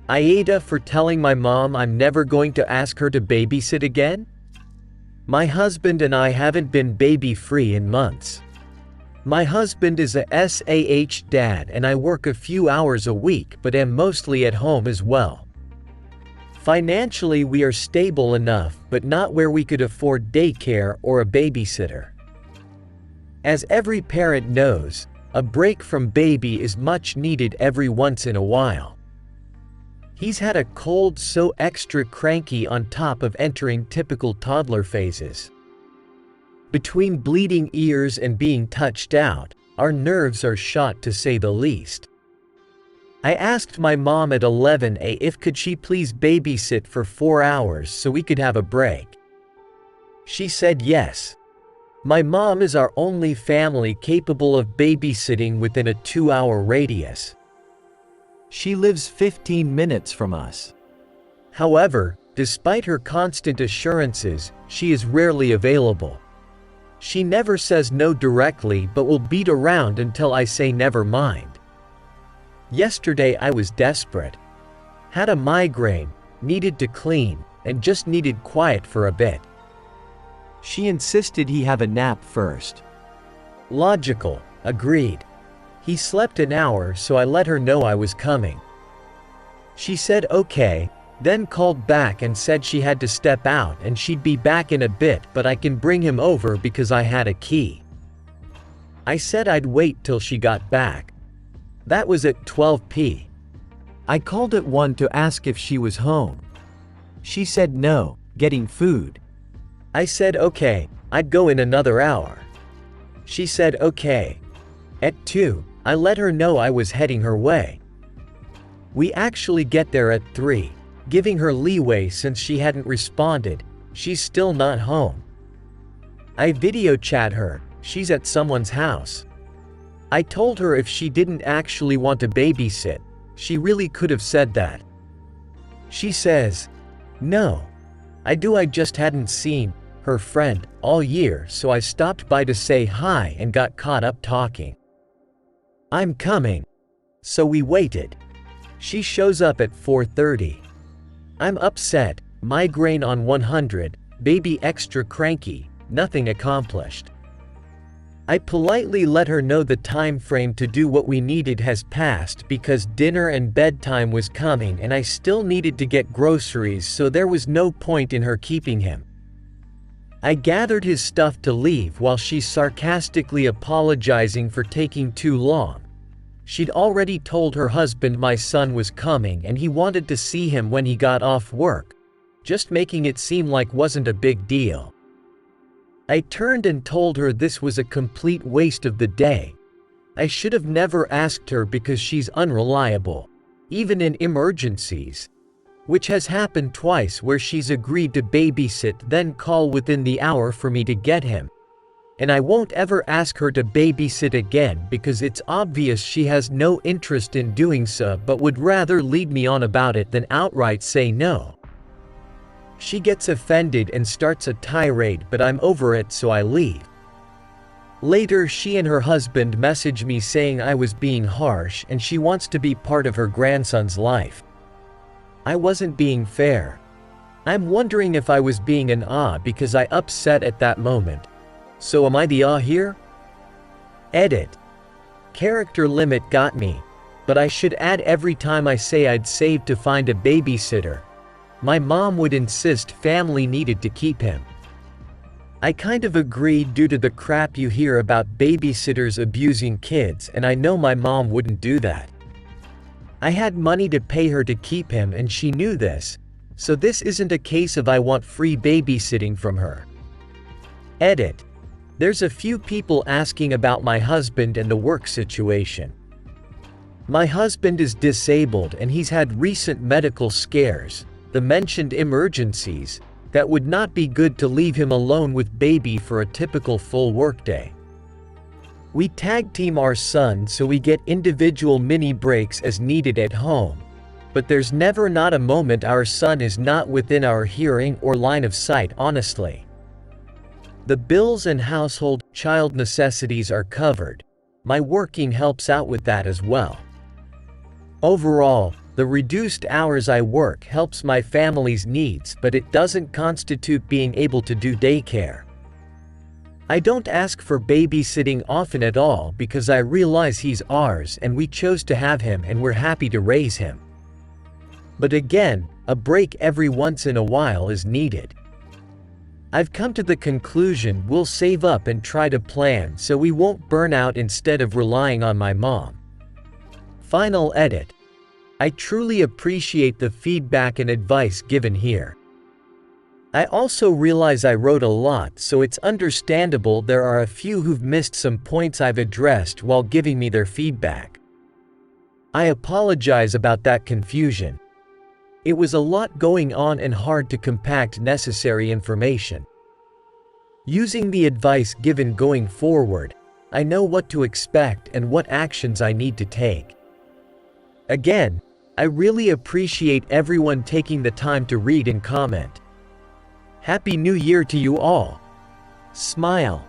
AITA for telling my mom I'm never going to ask her to babysit again? My husband and I haven't been baby-free in months. My husband is a SAH dad and I work a few hours a week but am mostly at home as well. Financially we are stable enough but not where we could afford daycare or a babysitter. As every parent knows, a break from baby is much needed every once in a while. He's had a cold, so extra cranky on top of entering typical toddler phases. Between bleeding ears and being touched out, our nerves are shot to say the least. I asked my mom at 11 a.m. if could she please babysit for 4 hours so we could have a break. She said yes. My mom is our only family capable of babysitting within a 2-hour radius. She lives 15 minutes from us. However, despite her constant assurances, she is rarely available. She never says no directly but will beat around until I say never mind. Yesterday I was desperate. Had a migraine, needed to clean, and just needed quiet for a bit. She insisted he have a nap first. Logical, agreed. He slept an hour so I let her know I was coming. She said okay, then called back and said she had to step out and she'd be back in a bit but I can bring him over because I had a key. I said I'd wait till she got back. That was at 12 p.m. I called at 1 to ask if she was home. She said no, getting food. I said okay, I'd go in another hour. She said okay. At 2, I let her know I was heading her way. We actually get there at 3, giving her leeway since she hadn't responded, she's still not home. I video chat her, she's at someone's house. I told her if she didn't actually want to babysit, she really could have said that. She says, no. I just hadn't seen her friend all year so I stopped by to say hi and got caught up talking. I'm coming. So we waited. She shows up at 4:30. I'm upset, migraine on 100, baby extra cranky, nothing accomplished. I politely let her know the time frame to do what we needed has passed because dinner and bedtime was coming and I still needed to get groceries so there was no point in her keeping him. I gathered his stuff to leave while she's sarcastically apologizing for taking too long. She'd already told her husband my son was coming and he wanted to see him when he got off work, just making it seem like wasn't a big deal. I turned and told her this was a complete waste of the day. I should have never asked her because she's unreliable, even in emergencies, which has happened twice where she's agreed to babysit then call within the hour for me to get him. And I won't ever ask her to babysit again because it's obvious she has no interest in doing so but would rather lead me on about it than outright say no. She gets offended and starts a tirade but I'm over it so I leave. Later she and her husband message me saying I was being harsh and she wants to be part of her grandson's life. I wasn't being fair. I'm wondering if I was being an because I upset at that moment. So am I the here? Edit. Character limit got me, but I should add every time I say I'd save to find a babysitter. My mom would insist family needed to keep him. I kind of agreed due to the crap you hear about babysitters abusing kids and I know my mom wouldn't do that. I had money to pay her to keep him and she knew this, so this isn't a case of I want free babysitting from her. Edit. There's a few people asking about my husband and the work situation. My husband is disabled and he's had recent medical scares, the mentioned emergencies, that would not be good to leave him alone with baby for a typical full workday. We tag team our son so we get individual mini breaks as needed at home, but there's never not a moment our son is not within our hearing or line of sight honestly. The bills and household, child necessities are covered. My working helps out with that as well. Overall, The reduced hours I work helps my family's needs, but it doesn't constitute being able to do daycare. I don't ask for babysitting often at all because I realize he's ours and we chose to have him and we're happy to raise him. But again, a break every once in a while is needed. I've come to the conclusion we'll save up and try to plan so we won't burn out instead of relying on my mom. Final edit. I truly appreciate the feedback and advice given here. I also realize I wrote a lot, so it's understandable there are a few who've missed some points I've addressed while giving me their feedback. I apologize about that confusion. It was a lot going on and hard to compact necessary information. Using the advice given going forward, I know what to expect and what actions I need to take. Again, I really appreciate everyone taking the time to read and comment. Happy New Year to you all. Smile.